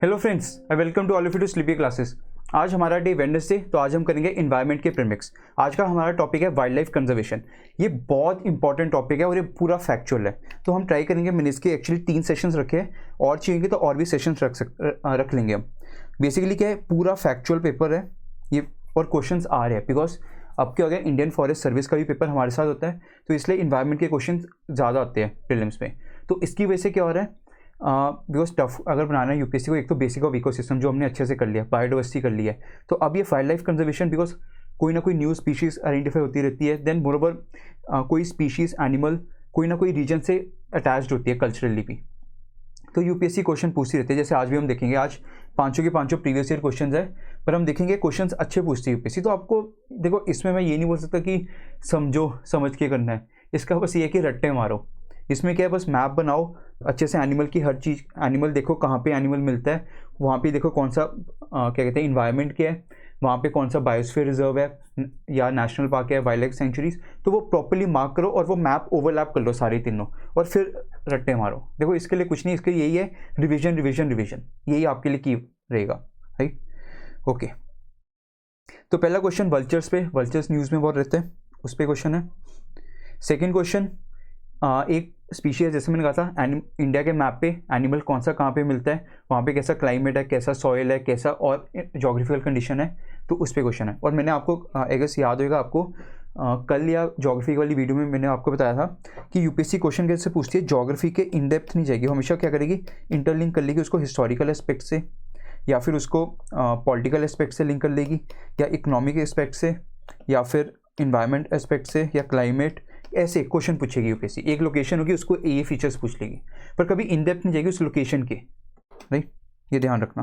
Hello friends, I welcome to all of you to sleepy classes. आज हमारा day Wednesday, तो आज हम करेंगे इन्वायरमेंट के प्रीमिक्स। आज का हमारा टॉपिक है वाइल्ड लाइफ कंजर्वेशन। ये बहुत इंपॉर्टेंट टॉपिक है और ये पूरा फैक्चुअल है, तो हम ट्राई करेंगे। मैंने इसके एक्चुअली 3 सेशंस रखे हैं, और चाहिए तो और भी सेशंस रख लेंगे हम। बेसिकली क्या है, पूरा फैक्चुअल पेपर है ये, और क्वेश्चंस आ रहे हैं बिकॉज अब क्या हो गया, इंडियन फॉरेस्ट सर्विस का भी पेपर हमारे साथ होता है, तो इसलिए इन्वायरमेंट के क्वेश्चन ज़्यादा आते हैं प्रीलिम्स में। तो इसकी वजह से क्या हो रहा है, बिकॉज टफ अगर बनाना है यूपीएससी को, एक तो बेसिक ऑफ इकोसिस्टम जो हमने अच्छे से कर लिया, बायोडाइवर्सिटी कर लिया है, तो अब ये वाइल्ड लाइफ कंजर्वेशन, बिकॉज कोई ना कोई न्यू स्पीशीज़ आइडेंटिफाई होती रहती है। देन मोरओवर कोई स्पीशीज़ एनिमल कोई ना कोई रीजन से अटैच्ड होती है कल्चरली भी, तो यूपीएससी क्वेश्चन पूछती रहती है। जैसे आज भी हम देखेंगे, आज पांचों के पांचों प्रीवियस ईयर क्वेश्चन है, पर हम देखेंगे क्वेश्चंस अच्छे पूछती है यूपीएससी। तो आपको देखो, इसमें मैं ये नहीं बोल सकता कि समझ के करना है, इसका बस ये है कि रट्टे मारो। इसमें क्या है, बस मैप बनाओ अच्छे से, एनिमल की हर चीज़, एनिमल देखो कहाँ पे एनिमल मिलता है, वहाँ पे देखो कौन सा क्या कहते हैं इन्वायरमेंट क्या है, वहाँ पे कौन सा बायोस्फीयर रिजर्व है या नेशनल पार्क है, वाइल्ड लाइफ सेंचुरीज, तो वो प्रॉपर्ली मार्क करो और वो मैप ओवरलैप कर लो सारे तीनों, और फिर रट्टे मारो। देखो इसके लिए कुछ नहीं, इसके लिए यही है, रिविजन रिविजन रिविजन, यही आपके लिए की रहेगा, राइट। ओके, तो पहला क्वेश्चन वल्चर्स पे, वल्चर्स न्यूज़ में बहुत रहते हैं, उस पर क्वेश्चन है। सेकेंड क्वेश्चन, एक स्पीशीज, जैसे मैंने कहा था, इंडिया के मैप पे एनिमल कौन सा कहाँ पे मिलता है, वहाँ पे कैसा क्लाइमेट है, कैसा सॉइल है, कैसा और जोग्राफिकल कंडीशन है, तो उस पर क्वेश्चन है। और मैंने आपको अगर याद होगा आपको, कल या जोग्राफी वाली वीडियो में मैंने आपको बताया था कि यूपीएससी क्वेश्चन कैसे पूछती है, जोग्राफी के इन डेप्थ नहीं जाएगी, हमेशा क्या करेगी, इंटरलिंक कर लेगी उसको हिस्टोरिकल एस्पेक्ट से, या फिर उसको पॉलिटिकल एस्पेक्ट से लिंक कर लेगी, या इकोनॉमिक एस्पेक्ट से, या फिर इन्वायरमेंट एस्पेक्ट से, या क्लाइमेट, ऐसे क्वेश्चन पूछेगी यूपीएससी। एक लोकेशन होगी, उसको ये फीचर्स पूछ लेगी, पर कभी इन डेप्थ नहीं जाएगी उस लोकेशन के, राइट, ये ध्यान रखना।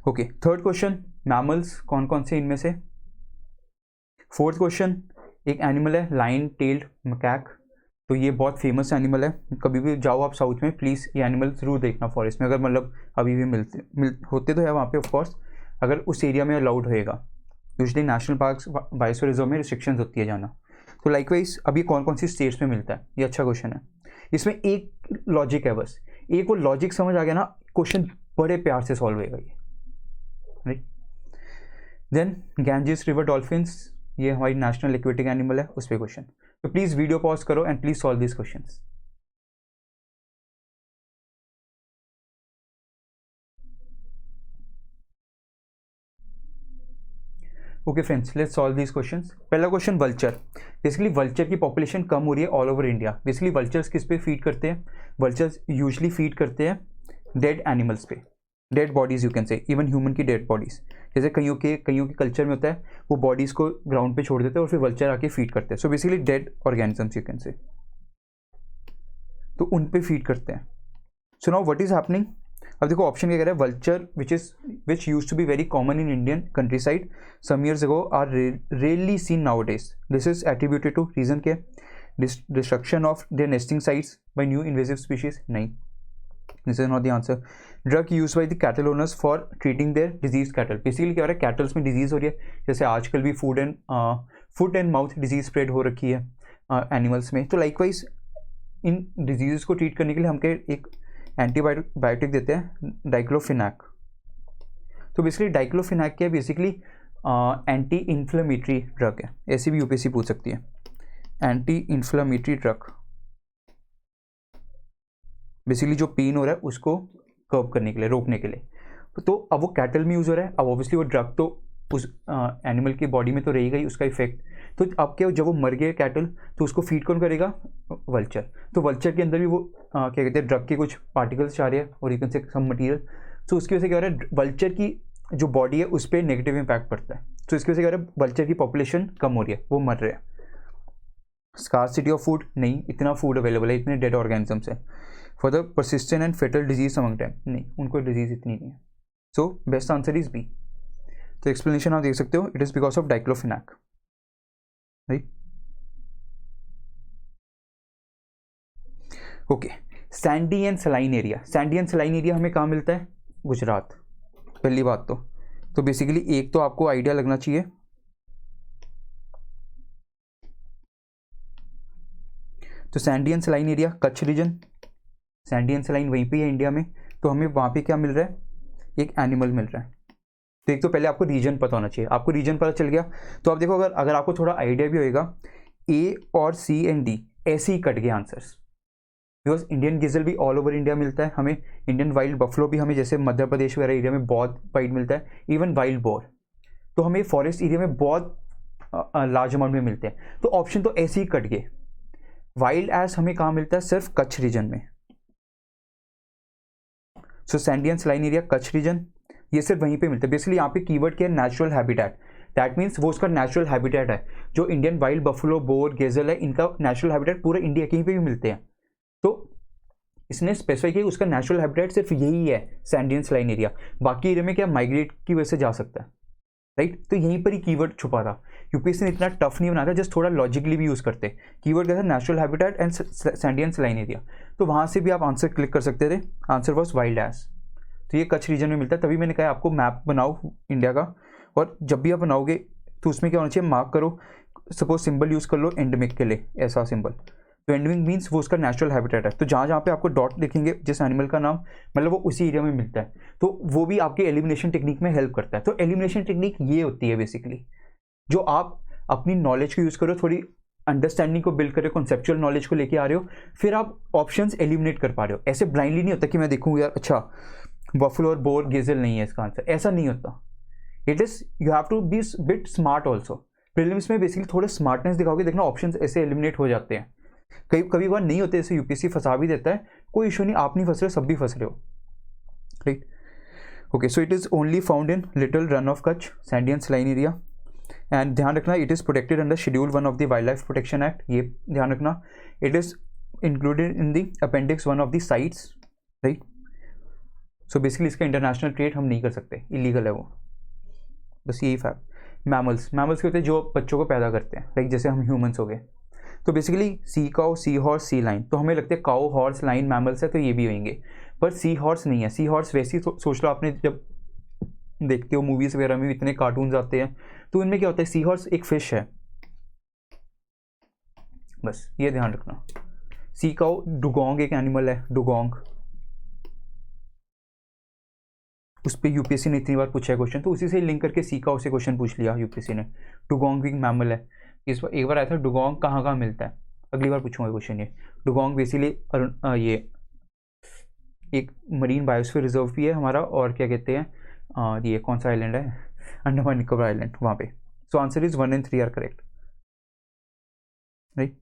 ओके, थर्ड क्वेश्चन, मैमल्स कौन कौन से इनमें से। फोर्थ क्वेश्चन, एक एनिमल है लाइन टेल्ड मकैक, तो ये बहुत फेमस एनिमल है, कभी भी जाओ आप साउथ में, प्लीज़ ये एनिमल जरूर देखना फॉरेस्ट में, अगर मतलब अभी भी होते तो है वहाँ पे ऑफकोर्स, अगर उस एरिया में अलाउड होएगा। Usually national parks, biosphere reserve में रिस्ट्रिक्शंस होती है जाना। तो लाइकवाइज अभी कौन कौन सी स्टेट्स में मिलता है, ये अच्छा क्वेश्चन है। इसमें एक लॉजिक है, बस एक वो लॉजिक समझ आ गया ना, क्वेश्चन बड़े प्यार से सॉल्व होएगा ये, right. Then Ganges river dolphins, ये हमारी नेशनल एक्वेटिक एनिमल है, उस पर क्वेश्चन। तो प्लीज़ वीडियो पॉज करो and please solve this questions. Okay friends, let's solve these questions. पहला क्वेश्चन, वल्चर। बेसिकली वल्चर की पॉपुलेशन कम हो रही है all over India. Basically vultures किस पे फीड करते हैं, वल्चर्स यूजली फीड करते हैं डेड एनिमल्स पे, डेड बॉडीज यू कैन से, इवन ह्यूमन की डेड बॉडीज। जैसे कईयों के कल्चर में होता है, वो बॉडीज को ग्राउंड पे छोड़ देते हैं और फिर वल्चर आके फीड करते हैं। So basically dead organisms you can say, तो उन पे फीड करते हैं। So now what is happening, अब देखो ऑप्शन क्या कह रहा है, vulture which use to be very common in Indian countryside some years ago are rarely seen nowadays. This is attributed to reason के, destruction of their nesting sites by new invasive species, नहीं, this is not the answer. Drug use by the cattle owners for treating their disease cattle. Basically क्या हो रहा है, kettles में disease हो रही है, जैसे आजकल भी foot and mouth disease spread हो रखी है एनिमल्स में। तो लाइकवाइज इन डिजीज़ को ट्रीट करने के लिए हम एक एंटीबायोटिक देते हैं, डाइक्लोफिनैक। तो बेसिकली डाइक्लोफिनैक क्या है, बेसिकली एंटी इन्फ्लेमेटरी ड्रग है, ऐसी भी यूपीएससी पूछ सकती है, एंटी इन्फ्लेमेटरी ड्रग। बेसिकली जो पेन हो रहा है उसको कर्व करने के लिए, रोकने के लिए। तो अब वो कैटल में यूज़ हो रहा है, अब ऑब्वियसली वो ड्रग तो उस एनिमल की बॉडी में तो रहेगा ही उसका इफेक्ट। तो अब क्या, जब वो मर गया कैटल, तो उसको फीड कौन करेगा, वल्चर। तो वल्चर के अंदर भी वो क्या कहते हैं, ड्रग के कुछ पार्टिकल्स जा रहे हैं और यू कैन से सम मटीरियल। तो उसकी वजह से क्या हो रहा है, वल्चर की जो बॉडी है उस पर नेगेटिव इम्पैक्ट पड़ता है। तो इसकी वजह से क्या हो रहा है, वल्चर की पॉपुलेशन कम हो रही है, वो मर रहे हैं। स्कार्सिटी ऑफ फूड, नहीं, इतना फूड अवेलेबल है, इतने डेड ऑर्गेनिजम्स है। For the persistent and fatal disease among them, नहीं, उनको डिजीज इतनी नहीं है। So best answer is b. तो एक्सप्लेनेशन आप देख सकते हो, it is because of diclofenac, right. Okay, sandy and saline area. Sandy and saline area हमें कहाँ मिलता है, गुजरात, पहली बात तो बेसिकली एक तो आपको आइडिया लगना चाहिए, तो sandy and saline area Kutch region, sandy and saline वहीं पे है इंडिया में, तो हमें वहाँ पे क्या मिल रहा है, एक एनिमल मिल रहा है। तो एक तो पहले आपको रीजन पता होना चाहिए, आपको रीजन पता चल गया तो आप देखो अगर आपको थोड़ा आइडिया भी होएगा, ए और सी एंड डी ऐसे ही कट गए आंसर्स, बिकॉज इंडियन गिजल भी ऑल ओवर इंडिया मिलता है हमें, इंडियन वाइल्ड बफलो भी हमें जैसे मध्य प्रदेश वगैरह एरिया में बहुत वाइड मिलता है, इवन वाइल्ड बोर तो हमें फॉरेस्ट एरिया में बहुत लार्ज अमाउंट में मिलते हैं। तो ऑप्शन तो ऐसे ही कट गए। वाइल्ड एस हमें कहाँ मिलता है, सिर्फ कच्छ रीजन में। So sandy and saline area Kutch region, ये सिर्फ वहीं पे मिलता है। बेसिकली यहाँ पे कीवर्ड क्या है, नेचुरल हैबिटेट, दैट मीन्स वो उसका नेचुरल हैबिटेट है। जो इंडियन वाइल्ड बफलो बोर गेजल है, इनका नेचुरल हैबिटेट पूरे इंडिया कहीं पे भी मिलते हैं, तो इसने स्पेसिफाई किया उसका नेचुरल हैबिटेट सिर्फ यही है सैंडी एंड सलाइन एरिया, बाकी एरिया में क्या माइग्रेट की वजह से जा सकता है, राइट। तो यहीं पर ही कीवर्ड छुपा था, यूपीएससी ने इतना टफ नहीं बनाया था, जस्ट थोड़ा लॉजिकली भी यूज करते। कीवर्ड क्या था, natural habitat and Sandy and saline area, तो वहां से भी आप आंसर क्लिक कर सकते थे। आंसर वॉज वाइल्ड एस, तो ये कच्छ रीजन में मिलता है। तभी मैंने कहा आपको मैप बनाओ इंडिया का, और जब भी आप बनाओगे तो उसमें क्या होना चाहिए, मार्क करो, सपोज सिंबल यूज कर लो एंडेमिक के लिए, ऐसा सिंबल, तो एंडेमिक मीन्स वो उसका नेचुरल हैबिटेट है। तो जहाँ जहाँ पे आपको डॉट दिखेंगे जिस एनिमल का नाम, मतलब वो उसी एरिया में मिलता है, तो वो भी आपके एलिमिनेशन टेक्निक में हेल्प करता है। तो एलिमिनेशन टेक्निक ये होती है बेसिकली, जो आप अपनी नॉलेज को यूज करो, थोड़ी अंडरस्टैंडिंग को बिल्ड करो, कॉन्सेप्चुअल नॉलेज को लेके आ रहे हो, फिर आप ऑप्शंस एलिमिनेट कर पा रहे हो। ऐसे ब्लाइंडली नहीं होता कि मैं देखूँ यार अच्छा बफलो और बोर गेजल नहीं है इसका आंसर, ऐसा नहीं होता। It is you have to be bit smart also. Prelims में बेसिकली थोड़े स्मार्टनेस दिखाओगे, देखना ऑप्शंस ऐसे एलिमिनेट हो जाते हैं। कभी बार नहीं होते, ऐसे यूपीएससी फंसा भी देता है, कोई इशू नहीं, आप नहीं फंस रहे, सब भी फंस रहे हो, right. Okay, so it is only found in little run of Kutch, Sandy and saline area, and ध्यान रखना it is protected under schedule 1 of the wild life protection act, ये ध्यान रखना। It is included in the appendix 1 of the sites, right. So basically इसका international trade हम नहीं कर सकते, इलीगल है वो, बस यही फैक्ट। मैमल्स के होते हैं जो बच्चों को पैदा करते हैं, लाइक जैसे हम ह्यूमंस हो गए। तो basically sea cow, sea horse, सी लाइन, तो हमें लगता है काउ, हॉर्स, लाइन मैमल्स है तो ये भी होंगे, पर सी हॉर्स नहीं है। सी हॉर्स वैसे ही सोच लो, आपने जब देखते हो मूवीज वगैरह में इतने कार्टून्स आते हैं, तो इनमें क्या होता है, सी हॉर्स एक फिश है, बस ये ध्यान रखना। सी काउ, डुगोंग एक एनिमल है, डुगोंग, उस पर यूपीएससी ने इतनी बार पूछा है क्वेश्चन, तो उसी से लिंक करके सी काउ से क्वेश्चन पूछ लिया यूपीएससी ने। डुगोंग भी मैमल है, इस बार एक बार आया था डुगोंग कहाँ कहाँ मिलता है, अगली बार पूछूंगा क्वेश्चन ये। डुगोंग बेसिकली ये एक मरीन बायोस्फीयर रिजर्व भी है हमारा, और क्या कहते हैं ये कौन सा आइलैंड है, अंडमान निकोबार आइलैंड, वहाँ पे। So answer is 1 and 3 are correct, right.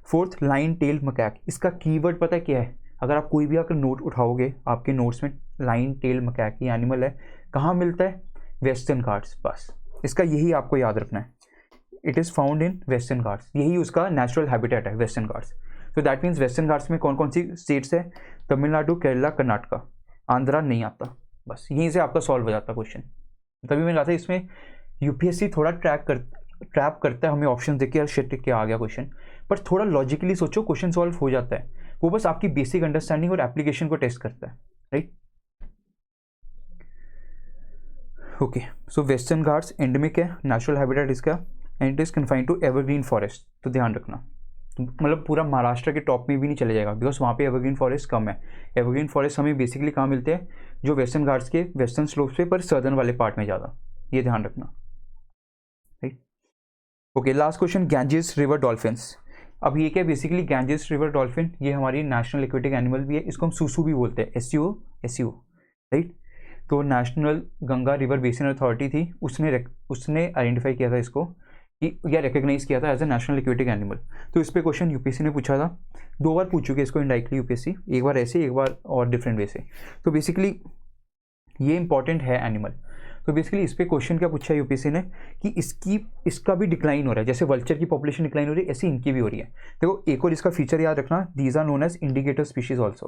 Fourth, line tail macaque, इसका कीवर्ड पता है क्या है, अगर आप कोई भी अगर नोट उठाओगे आपके नोट्स में, लाइन टेल मकैक ये एनिमल है, कहाँ मिलता है, वेस्टर्न घाट्स, बस इसका यही आपको याद रखना है। It is found in western Ghats, यही उसका नेचुरल हैबिटेट है, वेस्टर्न घाट्स। तो दैट मीन्स वेस्टर्न घाट्स में कौन कौन सी स्टेट्स है, तमिलनाडु, केरला, कर्नाटका, आंध्रा नहीं आता, बस यहीं से आपका सॉल्व हो जाता क्वेश्चन। तभी मैंने कहा था इसमें यूपीएससी थोड़ा ट्रैप करता है हमें, ऑप्शन देख के यार शिट क्या आ गया क्वेश्चन, पर थोड़ा लॉजिकली सोचो, क्वेश्चन सॉल्व हो जाता है। वो बस आपकी बेसिक अंडरस्टैंडिंग और एप्लीकेशन को टेस्ट करता है, right. Okay, so Western Ghats endemic है, नेचुरल हैबिटेट इसका, and it is confined to evergreen forest, तो ध्यान रखना, मतलब पूरा महाराष्ट्र के टॉप में भी नहीं चले जाएगा, बिकॉज वहाँ पे एवरग्रीन फॉरेस्ट कम है। एवरग्रीन फॉरेस्ट हमें बेसिकली कहाँ मिलते हैं, जो वेस्टर्न घाट्स के वेस्टर्न स्लोप्स पे, पर सर्दर्न वाले पार्ट में ज़्यादा, ये ध्यान रखना, right. Okay, last question, Ganges river dolphins. अब ये क्या, बेसिकली गैंजेस रिवर डॉल्फिन ये हमारी नेशनल एक्वेटिक एनिमल भी है, इसको हम सूसू भी बोलते हैं, SUO, राइट। तो national Ganga river basin authority थी, उसने आइडेंटिफाई किया था इसको, कि या रिकग्नाइज किया था as a national aquatic animal. तो इस पर क्वेश्चन यूपीएससी ने पूछा था, 2 बार पूछ चुके इसको इनडायरेक्टली यूपीएससी, एक बार ऐसे, एक बार और डिफरेंट वे से। तो बेसिकली ये इंपॉर्टेंट है एनिमल। तो बेसिकली इस पर क्वेश्चन क्या पूछा है यूपीएससी ने, कि इसका भी डिक्लाइन हो रहा है, जैसे वल्चर की पॉपुलेशन डिक्लाइन हो रही है, ऐसी इनकी भी हो रही है। देखो एक और इसका फीचर याद रखना, these are known as indicator species also.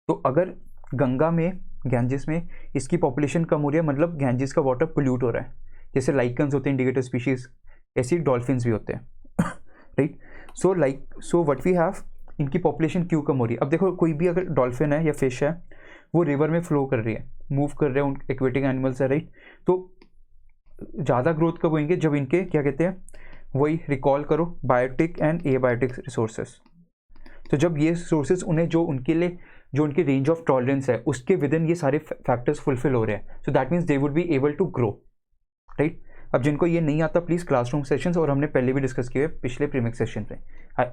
तो अगर गंगा में, गैंजेस में इसकी पॉपुलेशन कम हो रही है, मतलब गैंजेस का वाटर पोल्यूट हो रहा है, जैसे लाइकन्स होते हैं इंडिकेटर स्पीशीज, ऐसी डॉल्फिन्स भी होते हैं, right. So what we have, इनकी पॉपुलेशन क्यों कम हो रही है। अब देखो कोई भी अगर डॉल्फिन है या फिश है, वो रिवर में फ्लो कर रही है, मूव कर रहे हैं, उन एक्वेटिक एनिमल्स है, राइट। तो ज़्यादा ग्रोथ कब होंगे, जब इनके क्या कहते हैं, वही रिकॉल करो, बायोटिक एंड एबायोटिक रिसोर्सेस, तो जब ये सोर्सेज उन्हें जो उनकी रेंज ऑफ टॉलरेंस है उसके विद इन ये सारे फैक्टर्स फुलफिल हो रहे हैं, so that means they would be able to grow, right. अब जिनको ये नहीं आता प्लीज़ क्लासरूम सेशंस, और हमने पहले भी डिस्कस किए पिछले प्रीमिक्स सेशन पे,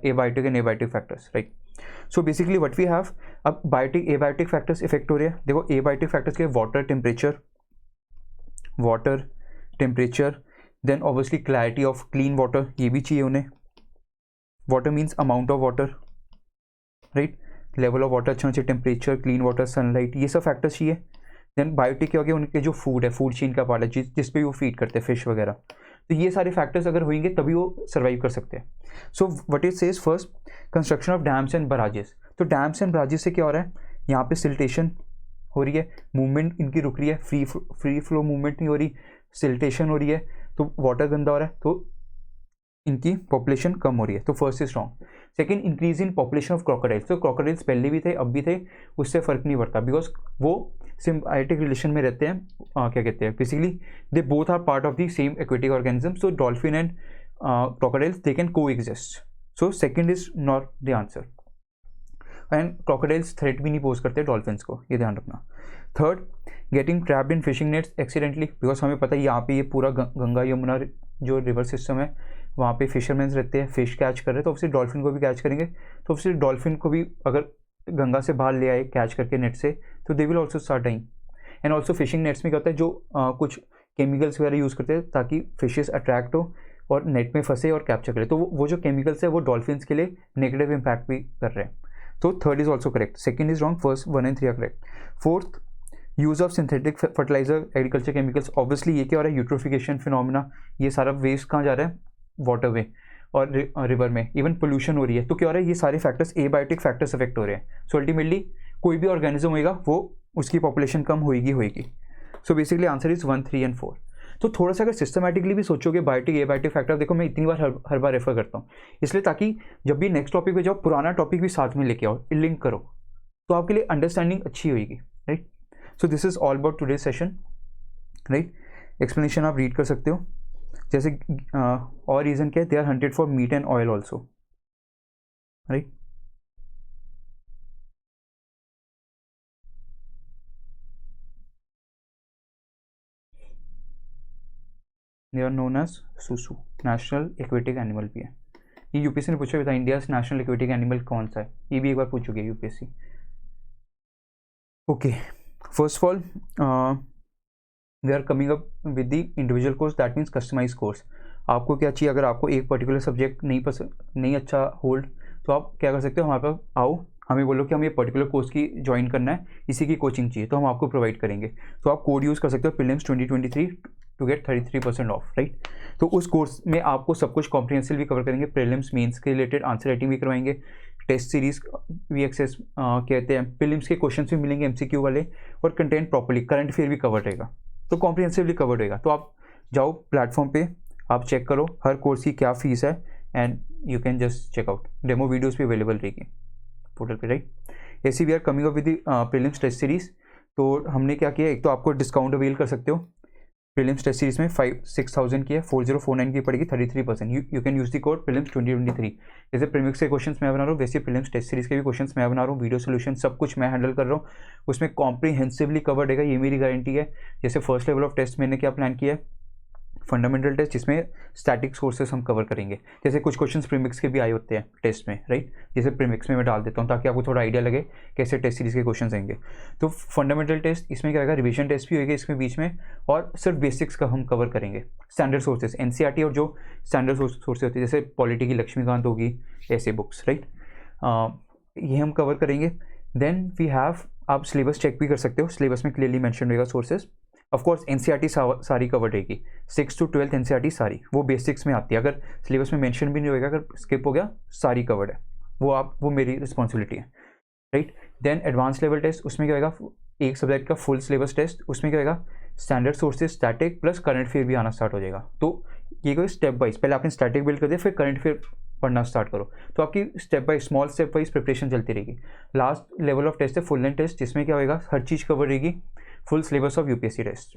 abiotic and abiotic factors, right. So basically what we have, अब बायोटिक एबायोटिक फैक्टर्स इफेक्ट हो रहे हैं। देखो एबायोटिक फैक्टर्स के water temperature, then obviously clarity of clean water, ये भी चाहिए उन्हें। Water means amount of water, right, level of water अच्छा चाहिए, टेम्परेचर, क्लीन वाटर, सनलाइट, ये सब फैक्टर्स चाहिए। देन बायोटिक क्या हो गया, उनके जो फूड है, फूड चेन का पार्ट है जिस पे वो फीड करते हैं, फिश वगैरह, तो ये सारे फैक्टर्स अगर होंगे तभी वो सर्वाइव कर सकते हैं। So what it says first, construction of dams and बराजेस। तो डैम्स एंड बराजेस से क्या हो रहा है, यहाँ पे सिल्टेशन हो रही है, मूवमेंट इनकी रुक रही है, फ्री फ्लो मूवमेंट नहीं हो रही, सिल्टेशन हो रही है, तो वाटर गंदा हो रहा है, तो इनकी पॉपुलेशन कम हो रही है। तो first is wrong. Second, increase in population of crocodiles. तो क्रोकोडाइल्स पहले भी थे, अब भी थे, उससे फर्क नहीं पड़ता, बिकॉज वो सिम्बायोटिक रिलेशन में रहते हैं। क्या कहते हैं, basically they both are part of the same aquatic organism, so dolphin and crocodiles they can coexist. So second is not the answer. And crocodiles threat भी नहीं पोज करते डॉल्फिन्स को, ये ध्यान रखना। Third, getting trapped in fishing nets accidentally, because हमें पता है यहाँ पे ये पूरा गंगा यमुना जो रिवर सिस्टम है वहाँ पे फिशरमैन रहते हैं, फिश कैच कर रहे हैं, तो ऑब्वियसली डॉल्फिन को भी कैच करेंगे। तो ऑब्वियसली डॉल्फिन को भी अगर गंगा से बाहर ले आए कैच करके नेट से, तो they will also start dying. And also fishing nets में क्या होता है, जो कुछ केमिकल्स वगैरह यूज़ करते हैं ताकि फिशेस अट्रैक्ट हो और नेट में फंसे और कैप्चर करे, तो वो जो केमिकल्स है वो डॉल्फिन्स के लिए नेगेटिव इम्पैक्ट भी कर रहे हैं। तो third is also correct, second is wrong, first 1 and 3 are correct. Fourth, use of synthetic fertiliser, agriculture chemicals. Obviously ये क्या हो रहा है, यूट्रोफिकेशन फिनोमिना, ये सारा वेस्ट कहाँ जा रहा है, वाटर वे और रिवर में, इवन पोल्यूशन हो रही है। तो क्या हो रहा है, ये सारे फैक्टर्स एबायोटिक फैक्टर्स अफेक्ट हो रहे हैं। सो अल्टीमेटली कोई भी ऑर्गेनिज्म होएगा वो उसकी पॉपुलेशन कम होएगी। So basically answer is 1, 3 and 4। तो थोड़ा सा अगर सिस्टमैटिकली भी सोचोगे बायोटिक एबायोटिक फैक्टर, देखो मैं इतनी बार हर बार रेफर करता हूँ इसलिए ताकि जब भी नेक्स्ट टॉपिक पे जाओ पुराना टॉपिक भी साथ में लेके आओ, लिंक करो, तो आपके लिए अंडरस्टैंडिंग अच्छी होगी, right. So this is all about today session, right. Explanation आप रीड कर सकते हो, जैसे और रीजन क्या है, they are hunted for meat and oil also, right. They are known as susu, national aquatic animal भी है। ये यूपीएससी ने पूछा था, इंडिया नेशनल एक्वेटिक एनिमल कौन सा है, ये भी एक बार पूछ चुकी है UPSC. Okay, first of all we are coming up with the individual course, that means customise course. आपको क्या चाहिए, अगर आपको एक पर्टिकुलर सब्जेक्ट नहीं अच्छा होल्ड, तो आप क्या कर सकते हो, हमारे पास आओ, हमें बोलो कि हमें ये पर्टिकुलर कोर्स की ज्वाइन करना है, इसी की कोचिंग चाहिए, तो हम आपको प्रोवाइड करेंगे। तो आप कोड यूज़ कर सकते हो prelims 2023 to get 33% off, right. तो उस कोर्स में आपको सब कुछ कॉम्प्रिहेंसिवली कवर करेंगे, प्रीलिम्स मेंस के रिलेटेड आंसर राइटिंग भी करवाएंगे, टेस्ट सीरीज भी एक्सेस कहते हैं, प्रीलिम्स के क्वेश्चन भी मिलेंगे एमसीक्यू वाले, और कंटेंट प्रॉपर्ली करंट अफेयर भी कवर रहेगा, तो कॉम्प्रिहेंसिवली कवर रहेगा। तो आप जाओ प्लेटफॉर्म पे, आप चेक करो हर कोर्स की क्या फीस है, and you can just check out, demo videos भी अवेलेबल रहेगी पोर्टल पे, राइट। ऐसी we are coming up with prelims test series. तो हमने क्या किया, एक तो आपको डिस्काउंट अवेल कर सकते हो, प्रीलिम्स टेस्ट सीरीज में 6,000 की है, 4049 की पड़ेगी 33%। You can use the code prelims 2023। जैसे प्रीमिक्स के क्वेश्चंस मैं बना रहा हूँ, वैसे प्रीलिम्स टेस्ट सीरीज के भी क्वेश्चंस मैं बना रहा हूँ, वीडियो सोल्यूशन सब कुछ मैं हैंडल कर रहा हूँ, उसमें कॉम्प्रिहेंसिवली कवर्ड रहेगा, ये मेरी गारंटी है। जैसे फर्स्ट लेवल ऑफ टेस्ट मैंने क्या प्लान किया है, फंडामेंटल टेस्ट, जिसमें स्टैटिक सोर्सेस हम कवर करेंगे, जैसे कुछ क्वेश्चंस प्रीमिक्स के भी आए होते हैं टेस्ट में, राइट। जैसे प्रीमिक्स में मैं डाल देता हूँ ताकि आपको थोड़ा आइडिया लगे कैसे टेस्ट सीरीज के क्वेश्चंस आएंगे। तो फंडामेंटल टेस्ट इसमें क्या होगा, रिवीजन टेस्ट भी होगा इसमें बीच में, और सिर्फ बेसिक्स का हम कवर करेंगे। स्टैंडर्ड सोर्सेज एनसीईआरटी और जो स्टैंडर्ड सोर्सेज होते हैं जैसे पॉलिटी की लक्ष्मीकांत होगी, ऐसे बुक्स, राइट, ये हम कवर करेंगे। देन वी हैव, आप सिलेबस चेक भी कर सकते हो, सिलेबस में क्लियरली मेंशन रहेगा सोर्सेज। ऑफकोर्स एनसीईआरटी सारी कवर रहेगी, 6 to 12 एनसीईआरटी सारी, वो बेसिक्स में आती है, अगर सिलेबस में मेंशन भी नहीं होएगा, अगर स्किप हो गया सारी कवर्ड है, वो मेरी रिस्पॉन्सिबिलिटी है, right. Then advance level test, उसमें क्या होगा, एक सब्जेक्ट का फुल सिलेबस टेस्ट, उसमें क्या होगा, standard sources, static plus current affair भी आना स्टार्ट हो जाएगा। तो ये कोई स्टेप वाइज, पहले आपने स्टैटिक बिल्ड कर दिया, फिर करंट अफेयर पढ़ना स्टार्ट करो, तो आपकी step by small step wise preparation चलती रहेगी। लास्ट लेवल ऑफ टेस्ट है फुल लेंथ टेस्ट, जिसमें क्या होगा, हर चीज़ कवर रहेगी, full syllabus of UPSC test,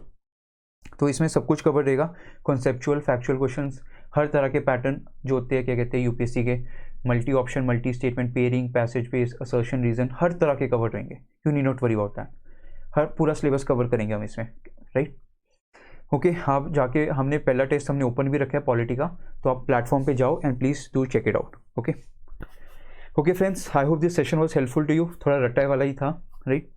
तो इसमें सब कुछ कवर रहेगा, कॉन्सेप्चुअल फैक्चुअल क्वेश्चंस, हर तरह के पैटर्न जो होते हैं, क्या कहते हैं यूपीएससी के, multi option, multi statement, pairing, passage base, assertion, reason, हर तरह के कवर रहेंगे। You need not worry about that. हर पूरा सिलेबस कवर करेंगे हम इसमें, राइट। ओके, आप जाके, हमने पहला टेस्ट हमने ओपन भी रखा है पॉलिटी का, तो आप प्लेटफॉर्म पे जाओ and please do check it out. Okay friends, I hope this session was helpful to you. थोड़ा रट्टा वाला ही था, राइट,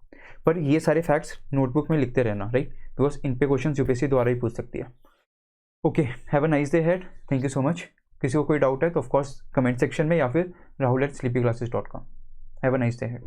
पर ये सारे फैक्ट्स नोटबुक में लिखते रहना, राइट, बिकॉज इन पे क्वेश्चन यूपीएससी द्वारा ही पूछ सकती है। Okay, have a nice day head, thank you so much. किसी को कोई डाउट है तो ऑफकोर्स कमेंट सेक्शन में या फिर rahul@sleepyclasses.com। Have a nice day head.